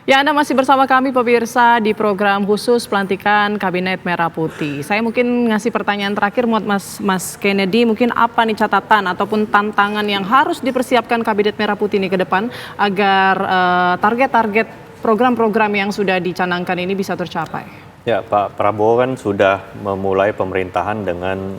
Ya, Anda masih bersama kami pemirsa di program khusus pelantikan Kabinet Merah Putih. Saya mungkin ngasih pertanyaan terakhir buat Mas Kennedy, mungkin apa nih catatan ataupun tantangan yang harus dipersiapkan Kabinet Merah Putih ini ke depan agar target-target program-program yang sudah dicanangkan ini bisa tercapai? Ya, Pak Prabowo kan sudah memulai pemerintahan dengan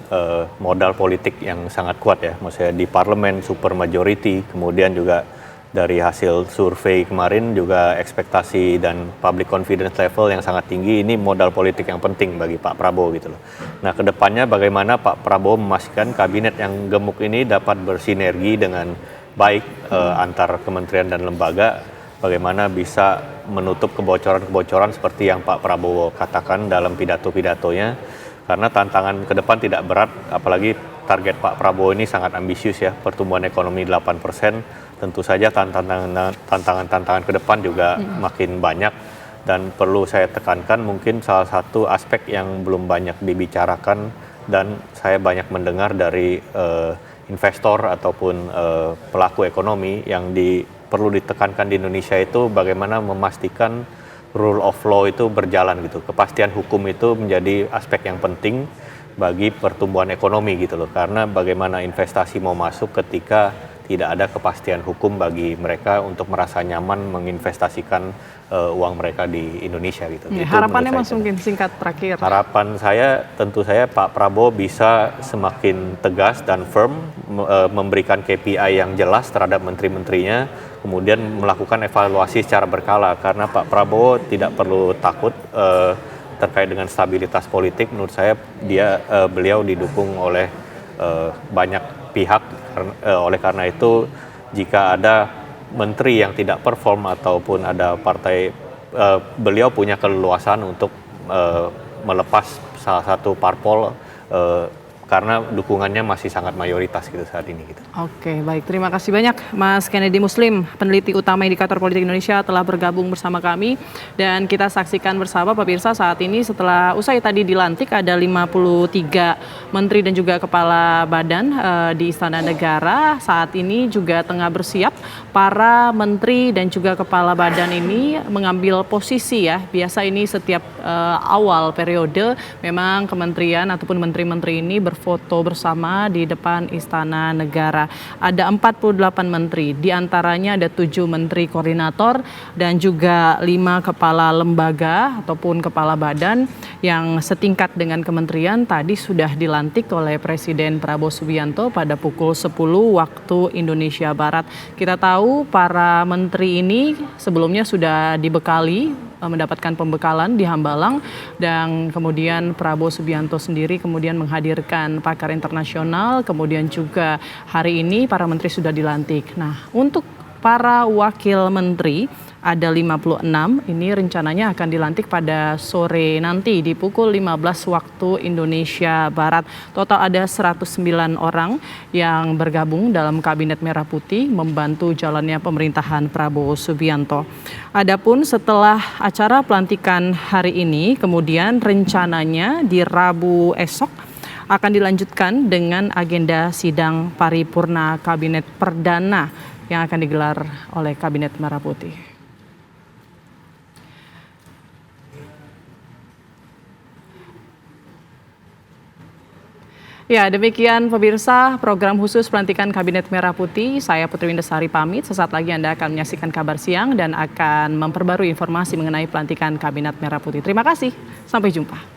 modal politik yang sangat kuat ya. Maksudnya di parlemen super majority, kemudian juga dari hasil survei kemarin juga ekspektasi dan public confidence level yang sangat tinggi. Ini modal politik yang penting bagi Pak Prabowo gitu loh. Nah, kedepannya bagaimana Pak Prabowo memastikan kabinet yang gemuk ini dapat bersinergi dengan baik antar kementerian dan lembaga, bagaimana bisa menutup kebocoran-kebocoran seperti yang Pak Prabowo katakan dalam pidato-pidatonya. Karena tantangan ke depan tidak berat, apalagi target Pak Prabowo ini sangat ambisius ya, pertumbuhan ekonomi 8%. Tentu saja tantangan-tantangan ke depan juga makin banyak, dan perlu saya tekankan mungkin salah satu aspek yang belum banyak dibicarakan dan saya banyak mendengar dari investor ataupun pelaku ekonomi yang perlu ditekankan di Indonesia itu bagaimana memastikan rule of law itu berjalan gitu. Kepastian hukum itu menjadi aspek yang penting bagi pertumbuhan ekonomi gitu loh. Karena bagaimana investasi mau masuk ketika tidak ada kepastian hukum bagi mereka untuk merasa nyaman menginvestasikan uang mereka di Indonesia gitu. Ya, harapannya Mas mungkin singkat terakhir. Harapan saya tentu saya Pak Prabowo bisa semakin tegas dan firm memberikan KPI yang jelas terhadap menteri-menterinya, kemudian melakukan evaluasi secara berkala karena Pak Prabowo tidak perlu takut terkait dengan stabilitas politik. Menurut saya beliau didukung oleh banyak pihak, oleh karena itu jika ada menteri yang tidak perform ataupun ada partai, beliau punya keleluasan untuk melepas salah satu parpol karena dukungannya masih sangat mayoritas gitu saat ini gitu. Oke, baik. Terima kasih banyak Mas Kennedy Muslim, peneliti utama Indikator Politik Indonesia telah bergabung bersama kami. Dan kita saksikan bersama pemirsa saat ini setelah usai tadi dilantik ada 53 menteri dan juga kepala badan di Istana Negara. Saat ini juga tengah bersiap para menteri dan juga kepala badan ini mengambil posisi ya. Biasa ini setiap awal periode memang kementerian ataupun menteri-menteri ini berfoto bersama di depan Istana Negara. Ada 48 menteri, diantaranya ada 7 menteri koordinator dan juga 5 kepala lembaga ataupun kepala badan yang setingkat dengan kementerian tadi sudah dilantik oleh Presiden Prabowo Subianto pada pukul 10 waktu Indonesia Barat. Kita tahu para menteri ini sebelumnya sudah dibekali, mendapatkan pembekalan di Hambalang, dan kemudian Prabowo Subianto sendiri kemudian menghadirkan pakar internasional, kemudian juga hari ini para menteri sudah dilantik. Nah, untuk para wakil menteri ada 56, ini rencananya akan dilantik pada sore nanti di pukul 15 waktu Indonesia Barat. Total ada 109 orang yang bergabung dalam Kabinet Merah Putih membantu jalannya pemerintahan Prabowo Subianto. Adapun setelah acara pelantikan hari ini, kemudian rencananya di Rabu esok akan dilanjutkan dengan agenda sidang paripurna Kabinet Perdana yang akan digelar oleh Kabinet Merah Putih. Ya, demikian pemirsa program khusus pelantikan Kabinet Merah Putih. Saya Putri Windasari pamit. Sesaat lagi Anda akan menyaksikan kabar siang dan akan memperbarui informasi mengenai pelantikan Kabinet Merah Putih. Terima kasih. Sampai jumpa.